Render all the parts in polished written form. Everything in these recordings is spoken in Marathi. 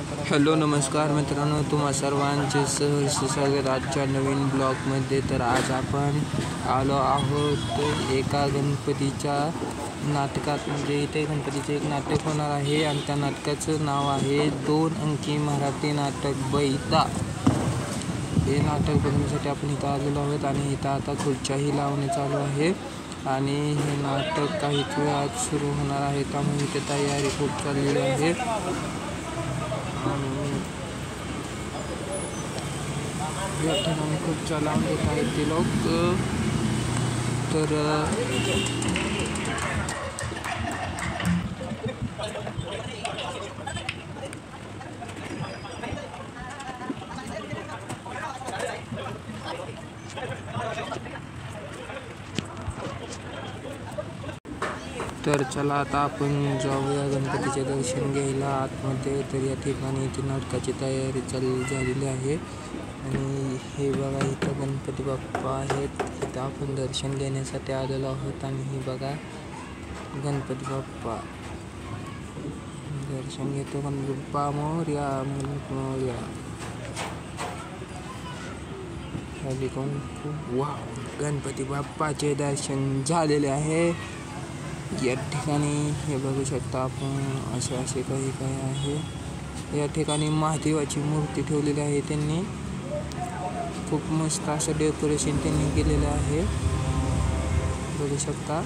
हॅलो नमस्कार मित्रांनो, तुम्हा सर्वांचे सहर्ष स्वागत आजच्या नवीन ब्लॉगमध्ये. तर आज आपण आलो आहोत एका गणपतीच्या नाटकात. म्हणजे इथे गणपतीचे एक नाटक होणार आहे आणि त्या नाटकाचं नाव आहे 2 अंकी मराठी नाटक बैता. हे नाटक बघण्यासाठी आपण इथं आलेलो आहोत आणि इथं आता खुर्च्याही लावणे चालू आहे आणि हे नाटक काहीच वेळात सुरू होणार आहे. त्यामुळे इथे तयारी खूप चाललेली आहे. या ठिकाणी खूप लावून देत आहेत ते लोक. तर चला आता आपण जाऊया गणपतीचे दर्शन घ्यायला आतमध्ये. तर या ठिकाणी इथे नाटकाची तयारी झालेली आहे आणि हे बघा इथं गणपती बाप्पा आहेत. इथं आपण दर्शन घेण्यासाठी आलेलो आहोत आणि हे बघा गणपती बाप्पा दर्शन घेतो. गणपती बाप्पा मोरया मोरया. वा, गणपती बाप्पाचे दर्शन झालेले आहे. या ठिकाणी हे बघू शकता आपण असे काही आहे. या ठिकाणी महादेवाची मूर्ती ठेवलेली आहे. त्यांनी खूप मस्त असं डेकोरेशन त्यांनी केलेलं आहे, बघू शकता.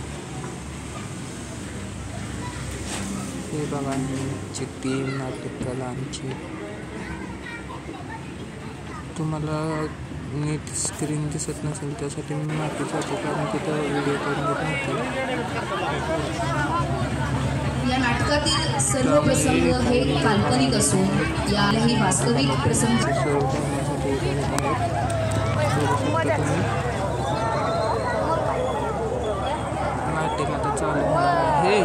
हे बघा ही टीम नाटक कलांची. तुम्हाला नीट स्क्रीन दिसत नसेल त्यासाठी मी माफी चाहतो, कारण तिथं व्हिडिओ करून घेत नव्हते. या नाटकातील सर्व प्रसंग हे काल्पनिक असून यालाही वास्तविक प्रसंग नाटक आता चालू आहे.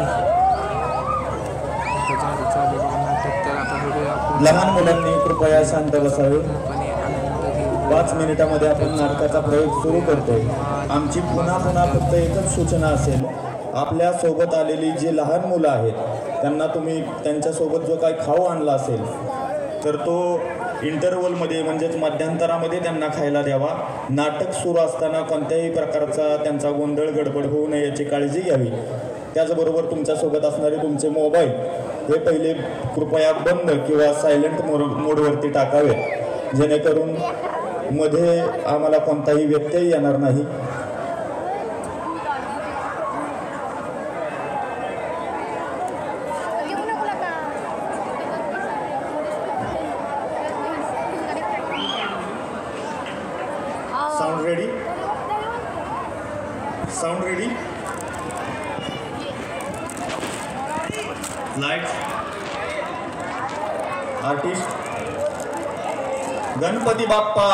नाटक तर आता बघूया. लहान मुलांनी कृपया शांत बसावे. 5 मिनिटामध्ये आपण नाटकाचा प्रयोग सुरू करतोय. आमची पुन्हा फक्त एकच सूचना असेल, आपल्या सोबत आलेली जी लहान मुलं आहेत त्यांना तुम्ही त्यांच्यासोबत जो काही खाऊ आणला असेल तर तो इंटरवलमध्ये म्हणजेच मध्यंतरामध्ये त्यांना खायला द्यावा. नाटक सुरू असताना कोणत्याही प्रकारचा त्यांचा गोंधळ गडबड होऊ नये याची काळजी घ्यावी. त्याचबरोबर तुमच्यासोबत असणारे तुमचे मोबाईल हे पहिले कृपया बंद किंवा सायलेंट मोडवरती टाकावे, जेणेकरून मध्ये आम्हाला कोणताही व्यत्यय येणार नाही. Sound ready? Lights. Artist. Ganpati Bappa.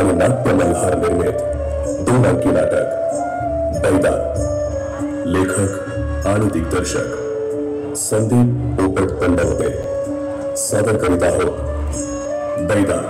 आणि नाट्य मल्हार निर्मित 2 अंकी नाटक बैदा, लेखक आणि दिग्दर्शक संदीप पोपट पंडवते सादर करीत आहोत बैदा.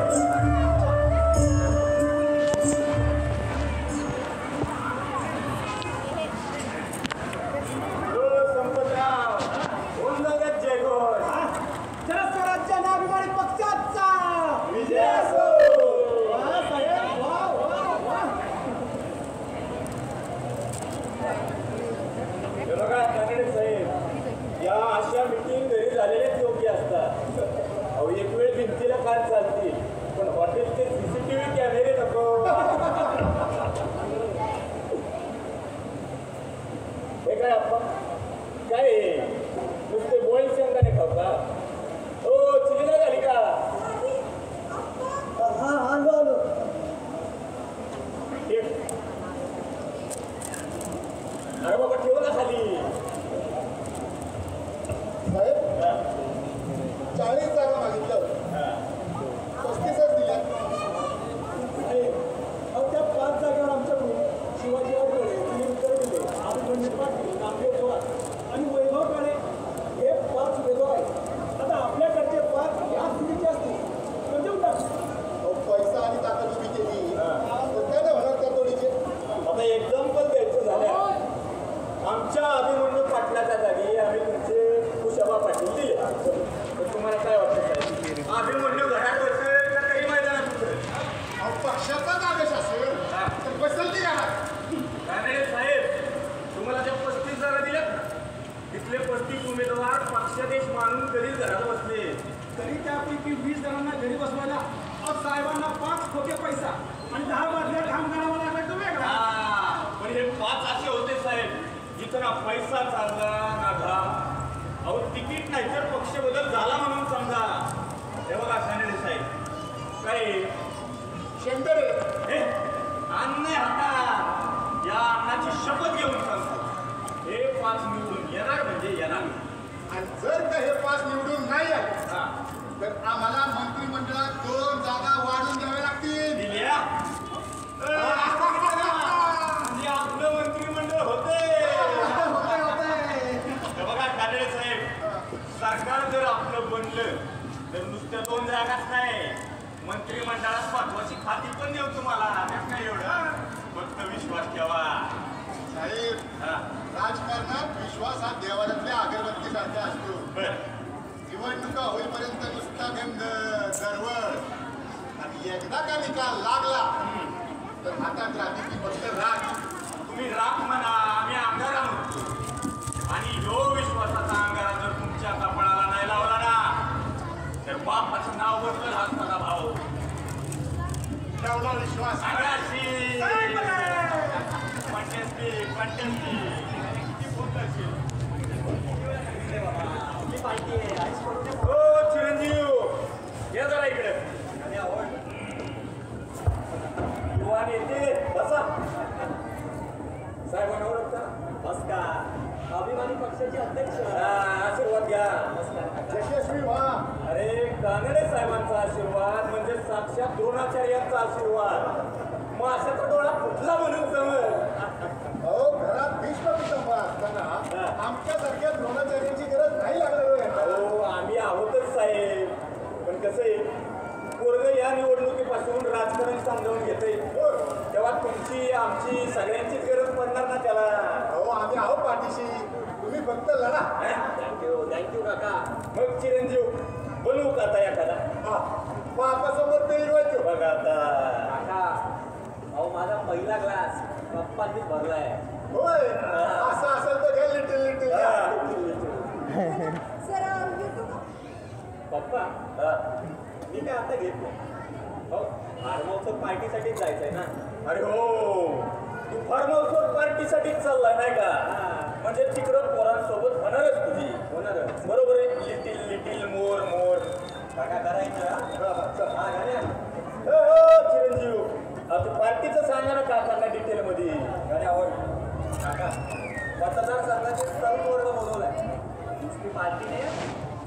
पार्टीने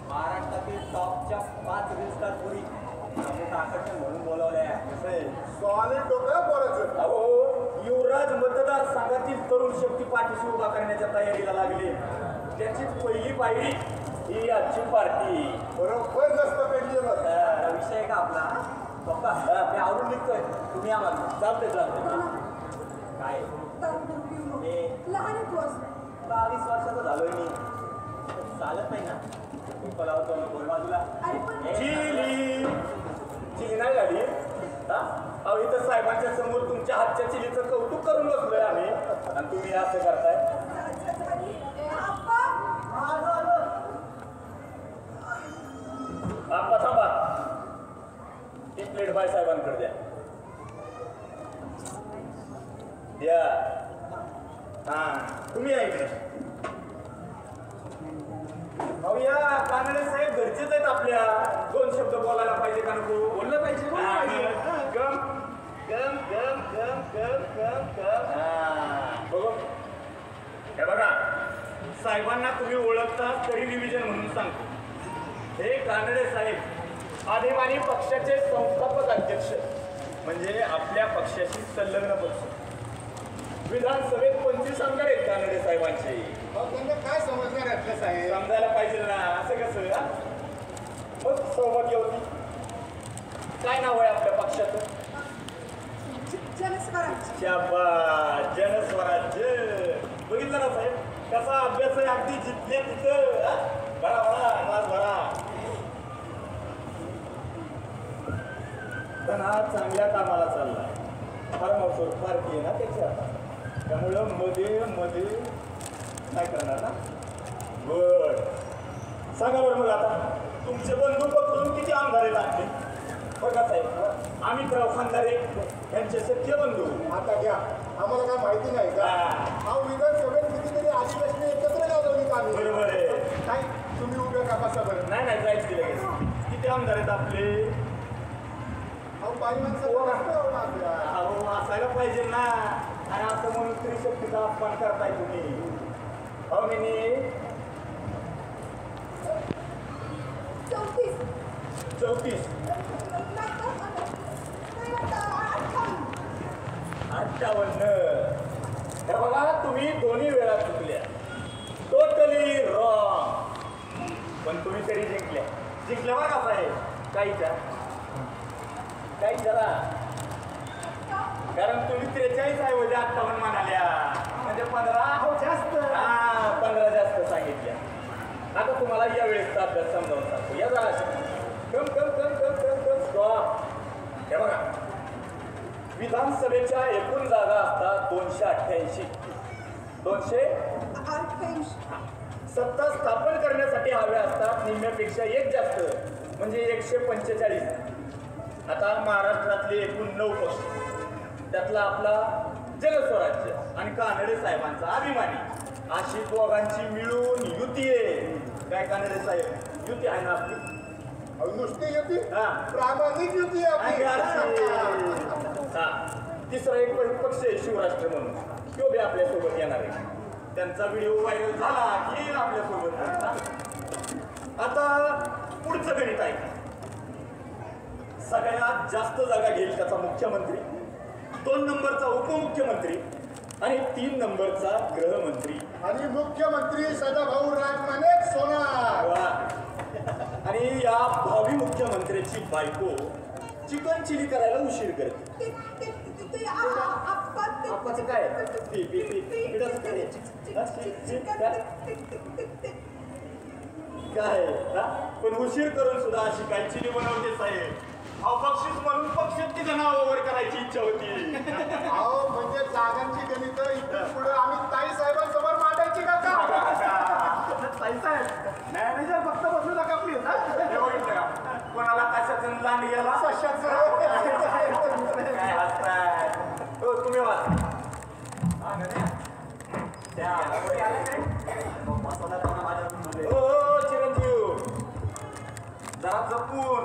महाराष्ट्रातील टॉपच्या 5 रील स्टार पोरी प्रमुख आकर्षण म्हणून बोलवलंय. कसं आहे सॉलिड डोकं बोलायचं. अहो युवराज मतदारसंघातील तरुण शक्ती पाठीशी उभा करण्याच्या तयारीला लागली. त्याचीच पहिली पायरी ही आजची पार्टी. बरोबर नसतं पेंडिंग विषय का आपला पप्पा मी आवडून निघतोय. तुम्ही आम्हाला चालतंय काय लहान 22 वर्षाचा झालोय मी. चालत नाही ना पलावतो ना बोल बाजूला चिली नाही झाली. अहो इथं साहेबांच्या समोर तुमच्या हातच्या चिलीचं कौतुक करून बसलोय आम्ही आणि तुम्ही असं करताय. आप्पा थांबा. एक प्लेट बाय साहेबांकडे द्या. द्या. हा तुम्ही या इकडे. अहो या कानडे साहेब घरचेच आहेत आपल्या. 2 शब्द बोलायला पाहिजे का नको? बोललं पाहिजे. गम गम गम गम गम गम गम. बघू हे बघा साहेबांना तुम्ही ओळखता तरी रिव्हिजन म्हणून सांगतो. हे कानडे साहेब आदिवासी पक्षाचे संस्थापक अध्यक्ष म्हणजे आपल्या पक्षाशी संलग्न पक्ष. विधानसभेत 25 आमदार आहेत कानडे साहेबांचे. काय समजणार आपलं साहेब? समजायला पाहिजे ना. असं कसं मग सौभाग्य होती. काय नाव आहे आपल्या पक्षाचं? शाबास जनस्वराज्य. बघितलं ना साहेब कसा अभ्यास आहे. अगदी जिथले तिथं भरा भरा वाज भरा. पण हा चांगल्या कामाला चालला. फार मौसोर पार्टी आहे ना त्याच्या त्यामुळं मध्ये मध्ये काय करणार ना. बरं सांगा बरं मग आता तुमचे बंधू पकडून किती आमदारे लागले? बघा साहेब अमितराव खानदारे यांचे सख्य बंधू. आता घ्या आम्हाला काय माहिती नाही का? हा विधानसभेत कितीतरी आदिवासी एकत्र गावली आम्ही. बरोबर आहे. काय तुम्ही उभ्या का बसा बरं? नाही नाही जायच दिलं लगेच. किती आमदार आहेत आपले? अहो बाई माणसं अहो असायला पाहिजे ना. आणि असं म्हणून स्त्रीशक्तीचा अपमान करताय तुम्ही. अहो मी 34 58. हे बघा तुम्ही दोन्ही वेळा चुकल्या. Totally wrong. पण तुम्ही तरी जिंकल्या बरं का साहेब. काहीच्या कारण तुम्ही 43 ऐवजी 58 म्हणाल्या म्हणजे 15 जास्त. 15 जास्त सांगितल्या. आता तुम्हाला या वेळेस अभ्यास समजावून सांगतो. या जरा कम कम कम कम कम कम स्टॉप. हे बघा विधानसभेच्या एकूण जागा असतात 288. 288. सत्ता स्थापन करण्यासाठी हव्या असतात निम्म्यापेक्षा एक जास्त म्हणजे 145. आता महाराष्ट्रातले एकूण 9 पक्ष त्यातला आपला जनस्वराज्य आणि कानडे साहेबांचा अभिमानी अशी दोघांची मिळून युती आहे. काय कानडे साहेब युती आहे ना आपली? नुसती युती प्रामाणिक युती आपली. तिसरा एक पक्ष आहे शिवराष्ट्र म्हणून. तो बी आपल्यासोबत येणार आहे. त्यांचा व्हिडिओ व्हायरल झाला की आपल्यासोबत. आता पुढचं गणित आहे. सगळ्यात जास्त जागा घेईल त्याचा मुख्यमंत्री, 2 नंबरचा उपमुख्यमंत्री आणि 3 नंबरचा गृहमंत्री. आणि मुख्यमंत्री सदाभाऊ राजमाने सोनार. आणि या भावी मुख्यमंत्र्याची बायको चिकन चिली करायला उशीर करते. आप्पाचं काय काय पण उशीर करून सुद्धा अशी काय चिली बनवते साहेब. बक्षीस म्हणून पक्षाची जनावर करायची इच्छा होती. अहो म्हणजे जागांची गणित इथून पुढे आम्ही ताई साहेबांसमोर मांडायची का? ताई साहेब मॅनेजर फक्त बसू नका प्लीज. बघितलं का कोणाला कशाचं लांड गेला काय हसताय. हो तुम्ही वाचा. हो चिरंजीव जरा जपून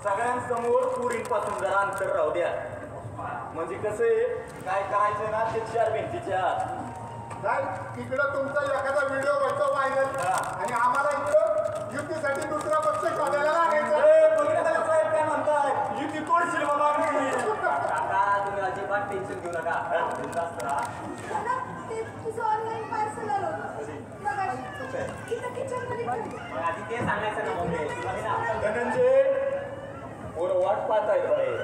सगळ्यांसमोर पुरींपासून जरा अंतर राहू द्या. म्हणजे कसं आहे काय करायचं ना ते 4 भिंतीच्या काय तिकडं तुमचा एखादा व्हिडिओ व्हायचा व्हायरल आणि आम्हाला इकडं युतीसाठी दुसरा पक्ष शोधायला लागायचा. बघितलं साहेब काय म्हणतात ते सांगायचं ना मम्मी तुला मी ना धनंजय पोरं वाट पाहतायत बाहेर.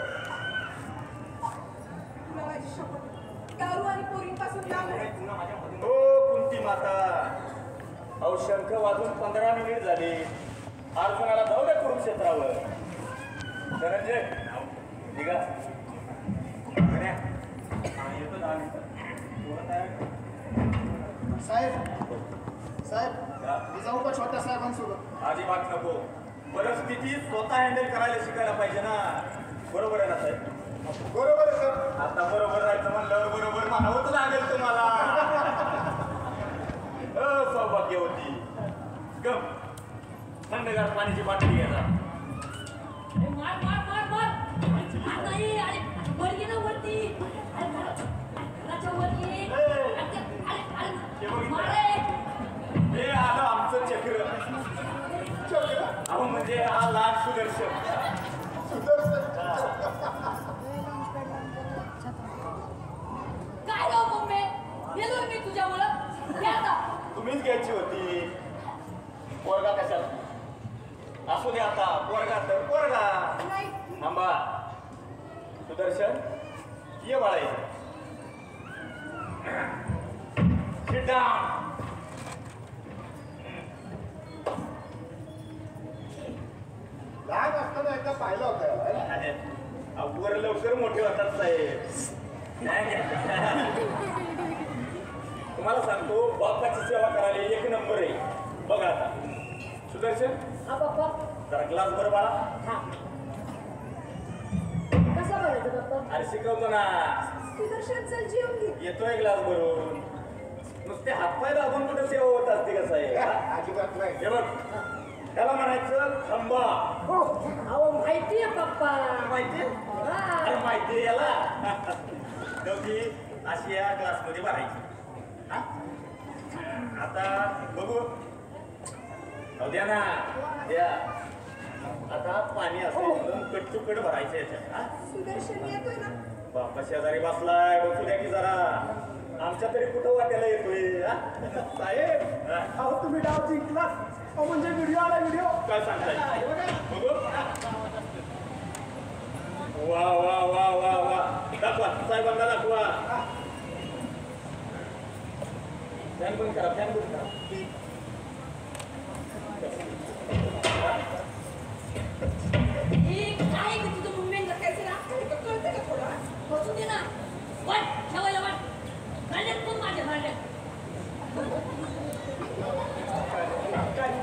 माझी शपथ. दारू आणि पोरींपासून लांब राहा. तुला माझ्या मध्ये हो कुंती माता, अहो शंख वाजून 15 मिनिट झाली. अर्जुनाला जाऊ द्या कुरुक्षेत्रावर. धनंजय निघा. गण्या, हा, येतो 10 मिनिटं. थोडं तयार कर. साहेब मी जाऊ का छोट्या साहेबांसोबत? अजिबात नको. परिस्थिती स्वतः हँडल करायला शिकायला पाहिजे ना. बरोबर आहे ना साहेब? बरोबर आहे सर. आता बरोबर राहायचं म्हणल्यावर बरोबर म्हणावंच लागेल तुम्हाला. सौभाग्यवती गम थंडगार पाण्याची बाटली घ्यायला. मार मार मार मार नाही अरे वर ये ना वरती वरती हे आलं आमचं चक्र. अहो म्हणजे हा लाख सुदर्शन. काय राव मम्मी गेलो मी तुझ्यामुळं आता तुम्हीच घ्यायची होती. पोरगा कशाला? असू दे आता. पोरगा तर पोरगा. नाही. थांबा. सुदर्शन ये बाळा इथे. Sit down. लहान असताना एकदा पाहिलं होतं. वर लवकर मोठे होतात साहेब. तुम्हाला सांगतो बापाची सेवा करायला एक नंबर आहे. बघा आता सुदर्शन हा पप्पा जरा ग्लास भर बाळा. कसा बोलायचं पप्पा अरे शिकवतो ना. सुदर्शन चल जेवून घे. येतोय ग्लास भरून. नुसते हातपाय दाबून कुठे सेवा होत असते कसं आहे? अजिबात नाही. हे बघ त्याला म्हणायचं खंबा. अहो माहिती आहे पप्पा माहिती अरे माहिती आहे याला. दोघी अशी या ग्लासमध्ये भरायची. हा? आता बघू. द्या ना द्या. आता पाणी असेल म्हणून कटचुकट भरायचं याच्यात. हा? सुदर्शन येतोय ना. बापा शेजारी बसलाय. बसू द्या की जरा. आमच्या तरी कुठं वाट्याला येतोय. हा? साहेब अहो तुम्ही डाव जिंकला. अहो म्हणजे व्हिडिओ आला व्हिडिओ. काय सांगताय? बघू. वा वा वा वा वा. दाखवा साहेबांना दाखवा. फॅन बंद करा. फॅन बंद करा. काय तुझं मुंबईला त्याचे राग कळते का थोडा? बसू दे ना वाट ठेवायला वाट भांड्यात पण माझ्या भांड्यात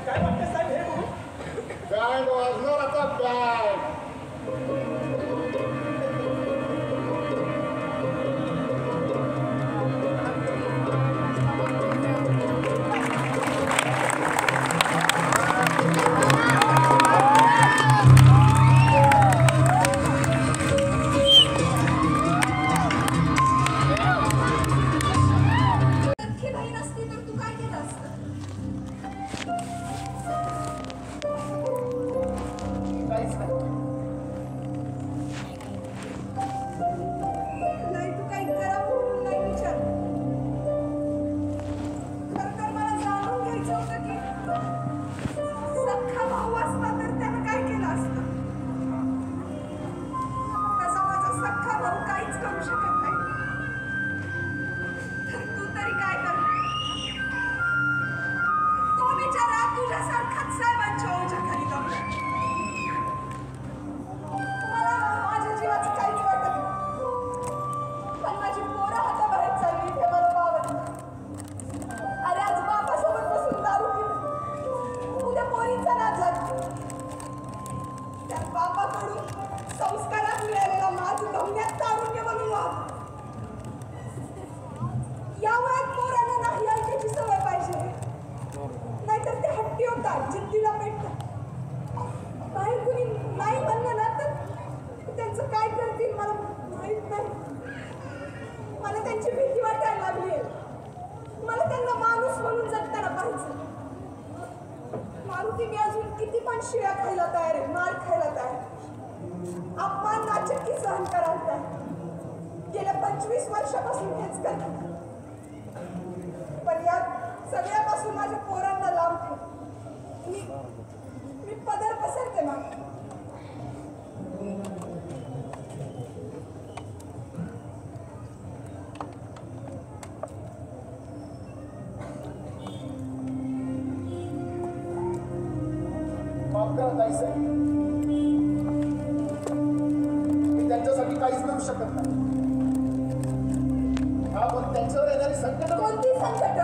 काय वाटतं साहेब हे बघू. काय वाजणार आता काय? सख्खी बहीण असती तर तू काय केलं असतं? नाही तू काही करा म्हणून नाही विचार. खरं तर मला जाणून घ्यायचं होतं की सख्खा भाऊ असता तर त्यानं काय केलं असतं. तसा माझा सख्खा भाऊ काहीच करू शकत नाही. तर तू तरी काय कर. तो बिचारा तुझ्यासारखाच साहेबांच्या ओझ्याखाली दबला. मला माझ्या जीवाचं काहीच वाटत नाही. पण माझी पोरं हाताबाहेर चालली हे मला पावत नाही. अरे आज बापासोबत बसून दारू पिते. उद्या पोरींचा नाच झाला. त्या बापाकडून संस्कारात मिळालेला माझं गमण्यात तारुण्य म्हणून वाहतो. या वयात पोरांना नाही ऐकायची सवय पाहिजे. नाहीतर ते हट्टी होतात. जिद्दीला पेटतात. बाहेर कुणी नाही म्हणलं ना तर त्यांचं काय करतील मला माहित नाही. मला त्यांची भीती वाटायला लागली आहे. मला त्यांना माणूस म्हणून जगताना पाहिजे. मारुती मी अजून किती पण शिळ्या खायला तयार आहे. मार खायला तयार आहे. अपमान नाचक्की सहन करायला तयार. गेल्या 25 वर्षापासून हेच करतात. पण या सगळ्यापासून माझ्या पोरांना लांब ठेव. पदर पसरते मग. माफ करा ताईसाहेब, मी त्यांच्यासाठी काहीच करू शकत नाही. हा पण त्यांच्यावर येणारी संकट कोणती संकट?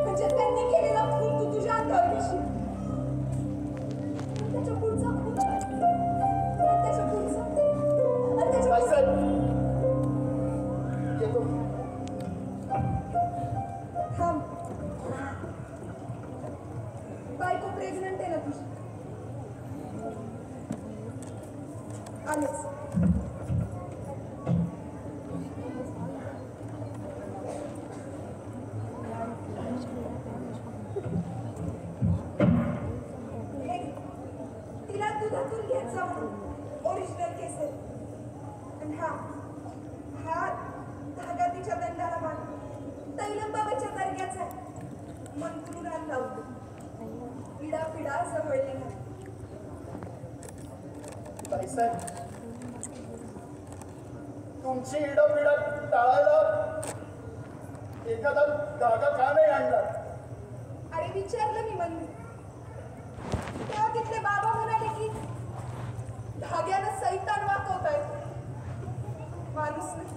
म्हणजे त्यांनी केलेला खून तू तुझ्या अंगावर घेशील. त्याच्या पुढचा खून आणि त्याच्या पुढचा आणि त्याच्या ताईसाहेब येतो. थांब. बायको प्रेग्नंट आहे ना तुझी? आलेच. तिला दुधातून घेत जा ओरिजिनल केसेस. आणि हा धागा तिच्या दंडाला बांध. तैलंबाबाच्या दर्ग्याचा मन गुरुरान लावतो. पिढा पिढा जवळली नाही. ताईसाहेब, तुमची इडपिडा टाळायला एखादा धागा का नाही आणला? अरे विचारलं मी मंदिर. तेव्हा तिथले बाबा म्हणाले की धाग्यानं सैतान वाकवतायत, माणूस नाही.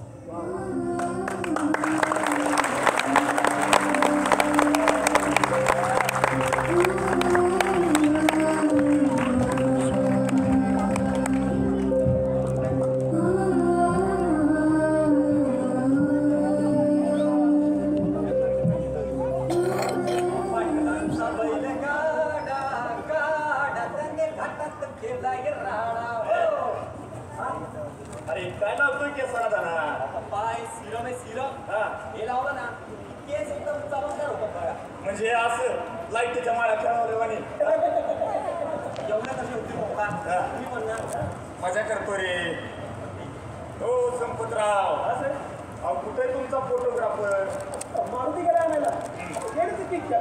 अरे काय लावतोय केसाला दाना? पाय सिरम आहे सिरम. हे लावलं ना केस एकदम चमकदार होतं बघा. म्हणजे असं लाईटच्या माळ्या खेळवले एवढ्या कशी होती पप्पा? तुम्ही म्हणणार मजा करतो रे. हो संपतराव, अहो कुठे तुमचा फोटोग्राफर? मारुती गेला आणायला गेली ती पिक्चर.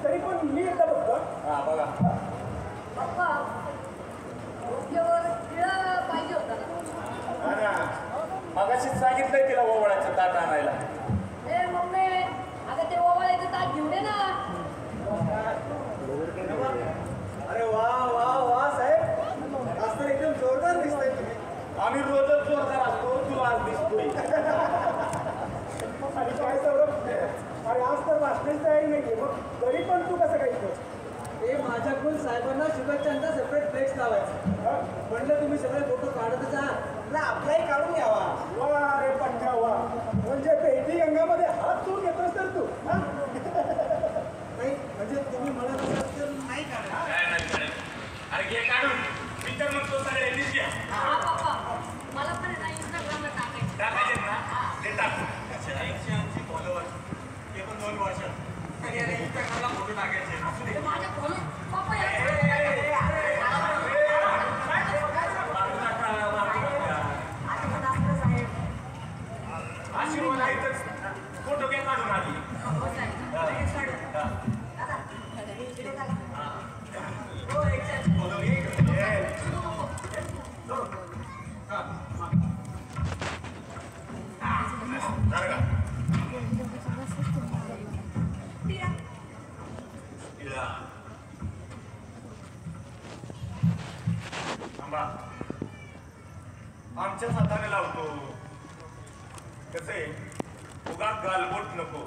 तरी पण मी एकदा बघतो. हा बघा. पप्पा डोक्यावर टिळा पाहिजे होता ना. हा ना, मगाशीच सांगितलंय तिला ओवळाचं ताट आणायला. ए मम्मी अगं ते ओवाळायचं ताट घेऊन ये ना. अरे वा वा वा साहेब, आज तर एकदम जोरदार दिसतंय तुम्ही. आम्ही रोजच जोरदार असतो, तू आज दिसतोय. आणि काय सौरभ, अरे आज तर वाचण्याची तयारी नाही. मग तरी पण तू कसं काय इथं? हे माझ्याकडून साहेबांना शुभेच्छांचा सेपरेट फ्लेक्स लावायचा. म्हणलं तुम्ही सगळे फोटो काढतच आहात ना, आपलाही काढून घ्यावा. वा रे पठ्ठा वा, म्हणजे पेटी गंगामध्ये हात तू घेतोस तर तू. नाही म्हणजे तुम्ही म्हणत असाल तर नाही काढा. अरे घे काढून. मी तर म्हणतो सगळ्यांनीच घ्या. हा पप्पा मला पण ना इंस्टाग्रामला टाकायचं. टाकायचे ना ते टाकू. 180 फॉलोअर्स, ते पण 2 वर्षात. तरी अरे इंस्टाग्रामला फोटो टाकायचे. माझ्या फोन पप्पा आशीर्वाद आहेतच. फोटो घे काढून आधी. आमच्याच हाताने लावतो. कसे उगा गालबोट नको.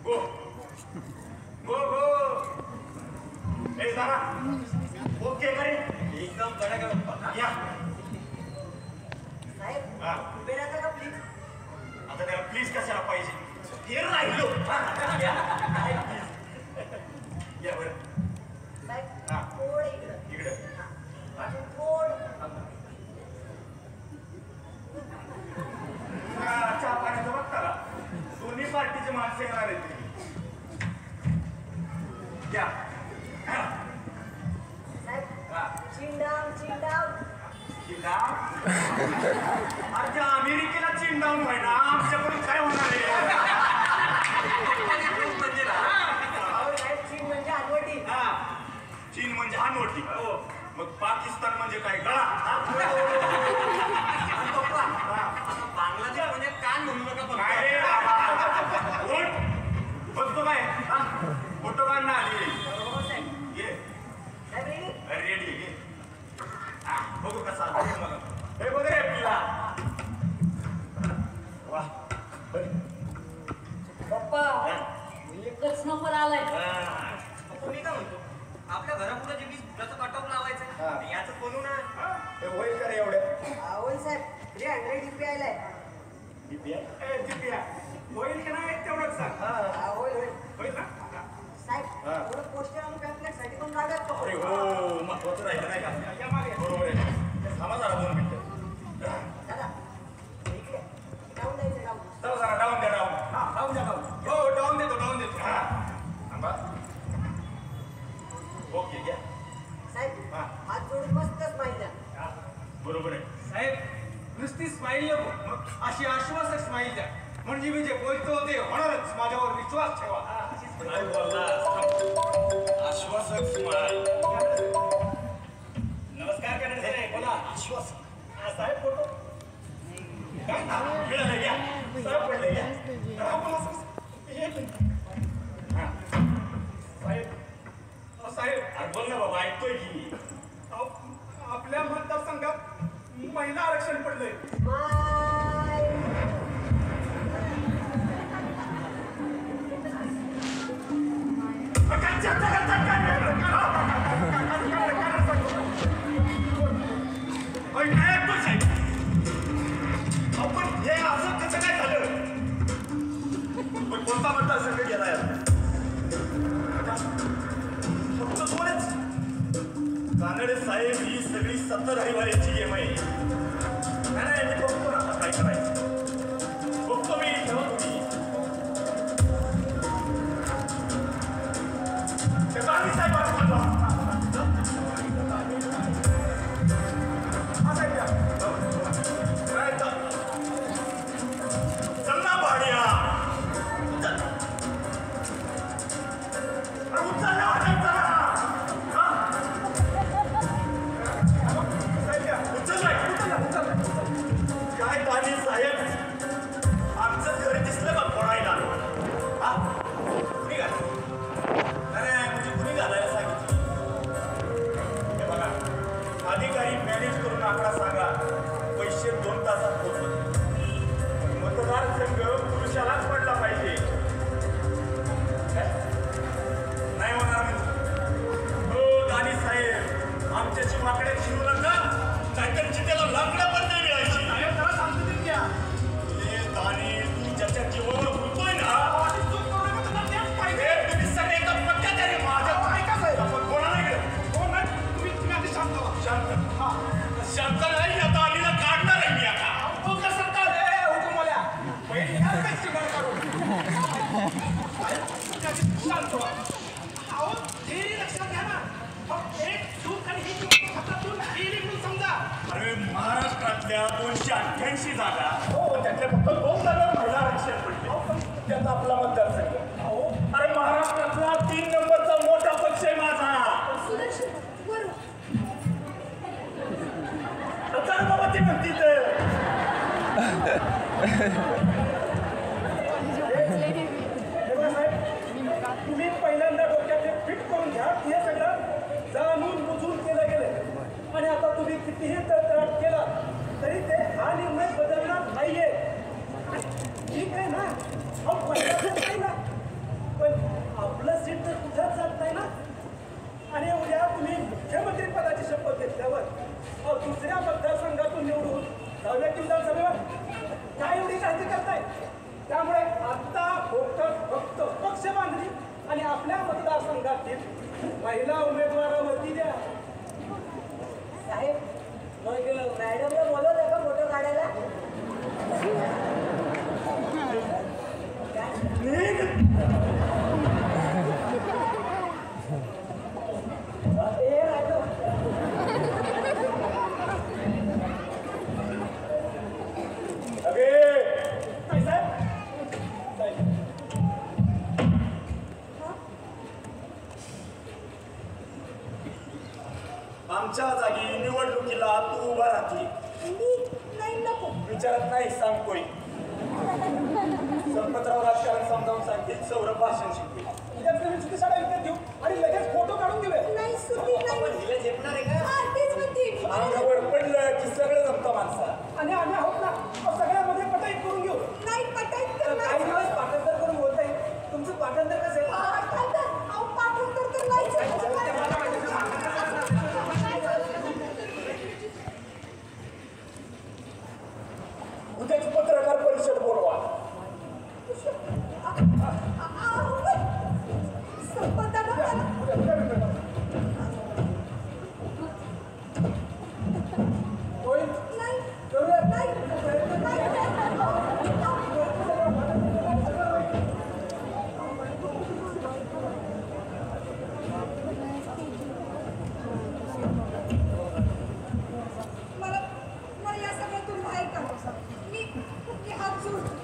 गो गो गो. ए जरा ओके करे एकदम कडक आहे पप्पा. या साहेब हा. उभे राहता का प्लीज? आता त्याला प्लीज कशाला पाहिजे? हे राहिलो. या बरं. साहेब हा. थोडं इकडं. इकडं. अजून थोडं. चहा पाण्याचं बघता का? दोन्ही पार्टीचे माणसं येणार आहेत. या साहेब हा. चिंडाम चिंडाम. अरे त्या अमेरिकेला चीन डाऊन व्हाय ना आमच्याकडून काय होणार आहे म्हणजे चीन म्हणजे अनवटी. चीन म्हणजे अनवटी मग पाकिस्तान म्हणजे काय गळा बांगलादेश म्हणजे कान म्हणू नका बघ. बघतो काय फोटो काढणं आली ये रेडी ये बघू कसा हे बघ रे पिला वा पप्पा एकच नंबर आलाय. तुम्ही काय म्हणतो आपल्या घरापुढे जे वीज फुटाचं कटॉप लावायचं याच बनवू ना. हे होईल का रे एवढ्या होईल साहेब 300 डीपी आलाय. होईल की नाही तेवढंच सांग होईल होईल होईल ना साहेब थोडं पोस्टर आणि पॅम्पलेट साठी पण लागत. अरे हो महत्वाचं राहिलं नाही का बरोबर आहे थांबा जरा 2 मिनिटं दादा इकडे डाऊन द्यायचं डाऊन. चला जरा डाऊन द्या डाऊन द्या डाऊन हो डाऊन देतो थांबा ओके घ्या साहेब हात जोडून मस्तच माहिती द्या. बरोबर आहे साहेब नुसती स्माईल नको अशी आश्वासक स्माईल द्या म्हणजे मी जे बोलतो ते होणारच. माझ्यावर विश्वास ठेवा. काय बोलला आश्वासक स्माईल नमस्कार करण्याचे बोला. आश्वासक साहेब फोटो काय मिळालं घ्या साहेब पडले घ्या साहेब अरे बोल ना बाबा ऐकतोय की आपल्या मतदारसंघात महिला आरक्षण पडलंय. आपण हे असं कसं काय झालं पण कोणता मतदारसंघ गेलाय फक्त 2च कानडे साहेब ही सगळी 70 हरिवाऱ्याची गेम आहे. नाही मी बघतो ना आता काय करायचं बघतो मी ठेवा तुम्ही ते गांधी साहेब चल ना भाड्या काय पाणी साहेब आमचं घर दिसलं का फोडायला कुणी घातलं अरे म्हणजे कुणी घालायला सांगितलं हे बघा अधिकारी मॅनेज करून आकडा सांगा पैसे 2 तासात पोहोचवत मतदारसंघ पुरुषालाच पडला पाहिजे नाही होणार हो गाणी साहेब आमच्याशी माकडे शिरू नका नाहीतर चितेला लाकडं पण नाही मिळायची जरा शांततेत घ्या. दानी तू ज्याच्या जीवावर बोलतोय ना तुम्ही सगळे एका पट्ट्यात आहे माझ्या आपण कोणाला गेलं तुम्ही आधी शांत व्हा. शांत नाही आता आलीला काढणार आहे मी आता कसं काय हुकुमवाल्या पहिले ह्या काय शिकार करू. शांत व्हा. अहो हे लक्षात घ्या ना एक चूक आणि ही चूक हातातून गेली म्हणून समजा. अरे महाराष्ट्रातल्या 288 जागा त्यातल्या फक्त 2 जागा महिला आरक्षण पडले त्यात आपला मतदारसंघ अरे महाराष्ट्रातला 3 नंबरचा मोठा पक्ष आहे माझा तर बाबा ती म्हणती तर तुम्ही पहिल्यांदा डोक्यात हे फिट करून घ्या की हे सगळं जाणून बुजून केलं गेलं आणि आता तुम्ही कितीही तळतळाट केला तरी ते हा निर्णय बदलणार नाहीये. ठीक आहे ना नाही ना पण आपलं सीट तर कुठंच जात नाही ना. आणि उद्या तुम्ही मुख्यमंत्री पदाची शपथ घेतल्यावर दुसऱ्या मतदारसंघातून निवडून जाऊया की विधानसभेवर काय एवढी काळजी करताय. त्यामुळे आता फक्त पक्ष बांधणी आणि आपल्या मतदारसंघातील महिला उमेदवारावरती द्या. साहेब मग मॅडमला बोलवलं का फोटो काढायला. अगे विचारत नाही सांगतोय. संपतराव राजकारण समजावून सांगतील, सौरभ भाषण शिकतील. नवीन सुट्टी शाळा विकत घेऊ आणि लगेच फोटो काढून देऊया. नाही सुट्टी नाही. हिला झेपणार आहे का? हा, तेच म्हणते मी. अंगावर पडलं की सगळं जमतं माणसा. आणि आम्ही आहोत ना, सगळ्यामध्ये पटाईत करून घेऊ. नाही पटायत तर काही नाही. दिवस पाठांतर करून बोलताय. तुमचं पाठांतर कसं आहे? पाठांतर अहो पाठांतर तर नाहीच आहे. उद्याच पत्रकार परिषद बोलवा. मला या सगळ्यातून बाहेर काढा. मी हात जोडतो.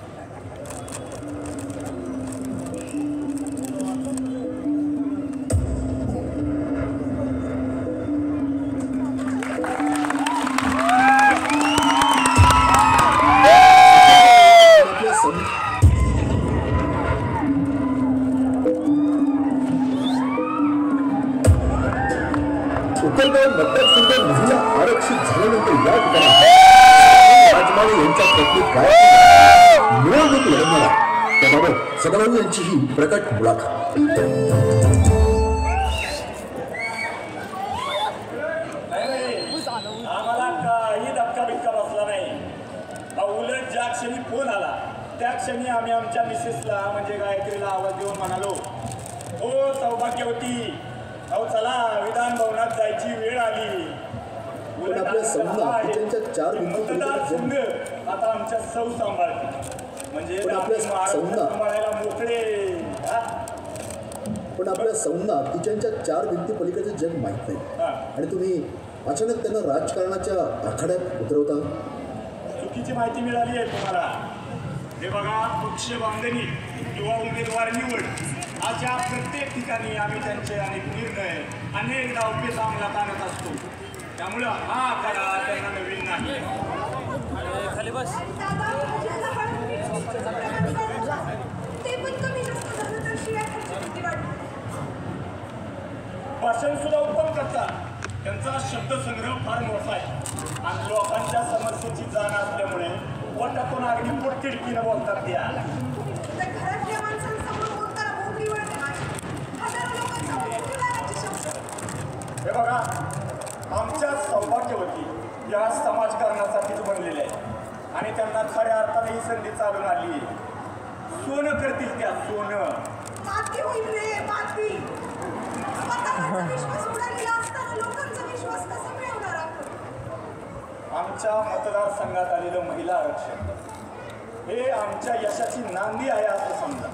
उकलगाव मतदारसंघ महिला आरक्षित झाल्यानंतर या ठिकाणी राजमाळे यांच्या पत्नी काय निवडणूक लढवणार त्याबाबत सदानंद यांची ही प्रकट मुलाखत. आम्हाला काही धक्का बिक्का बसला नाही. उलट ज्या क्षणी फोन आला त्या क्षणी आम्ही आमच्या मिसेसला म्हणजे गायत्रीला आवाज देऊन म्हणालो, हो सौभाग्यवती, अहो चला विधान भवनात जायची वेळ आली. पण आपल्या संघ किचनच्या 4 मतदार संघ आता आमच्या सौ सांभाळते म्हणजे सांभाळायला मोकळे. पण आपल्या सौंना किचनच्या 4 भिंती पलीकडचं जग माहीत नाही आणि तुम्ही अचानक त्यांना राजकारणाच्या आखाड्यात उतरवता. चुकीची माहिती मिळाली आहे तुम्हाला. हे बघा, पक्ष बांधणी किंवा उमेदवार निवड अशा प्रत्येक ठिकाणी आम्ही त्यांचे अनेक निर्णय अनेक डावपेच अंमलात आणत असतो. त्यामुळं हा आखाडा त्यांना नवीन नाही. खाली बस. ते पण कमी जास्त झालं तर शिवाय खर्च किती वाढतो. भाषण सुद्धा उत्तम करतात. त्यांचा शब्दसंग्रह फार मोठा आहे आणि लोकांच्या समस्येची जाण असल्यामुळे वटातून अगदी पोटतिडकीनं बोलतात. त्या घरातल्या माणसांसमोर बोलताना बोबडी वळते माझी. हजारो लोकांसमोर कुठे लागायची शब्द. हे बघा, आमच्या सौभाग्यवती या समाजकारणासाठीच बनलेल्या आहेत आणि त्यांना खऱ्या अर्थाने ही संधी चालून आली आहे. सोनं करतील त्या, सोनं. माती होईल रे, माती. स्वतःवरचा विश्वास उडालेला असताना लोकांचा विश्वास कसा मिळवणार आपण. आमच्या मतदारसंघात आलेलं महिला आरक्षण हे आमच्या यशाची नांदी आहे असं समजा.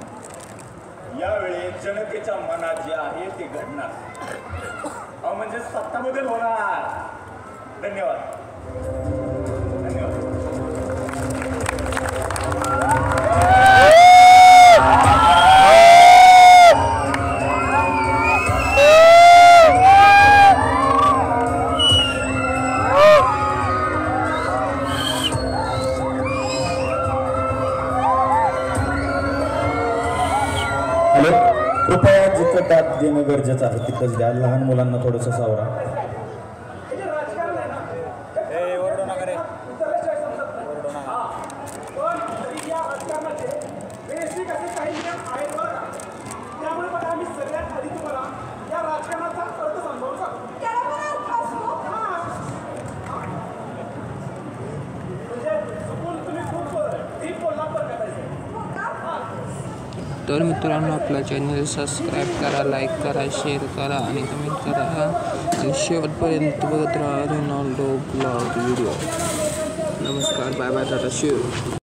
यावेळी जनतेच्या मनात जे आहे ते घडणार, म्हणजे सत्ता बदल होणार. धन्यवाद. धन्यवाद. हॅलो, कृपया जिथं दाद देणं गरजेचं आहे तिथंच द्या. लहान मुलांना थोडंसं सावरा. राजकारण आहे ना, ओरडू नका रे. उतरल्याशिवाय समजत नाही. पण तरी या राजकारणाचे बेसिक असे काही नियम आहेत बरं का. त्यामुळे पण आम्ही सगळ्यात आधी तुम्हाला या राजकारणाचा अर्थ समजावून सांगतो. त्याला पण अर्थ असतो. म्हणजे चुकून तुम्ही खूप डीप बोलला बरं का त्याचे. तर मित्रांनो, आपला चॅनल सबस्क्राईब करा, लाईक करा, शेअर करा आणि कमेंट करा आणि शेवटपर्यंत बघत राहा रेनॉल्डो ब्लॉग व्हिडिओ. नमस्कार, बाय बाय, टाटा, शिव.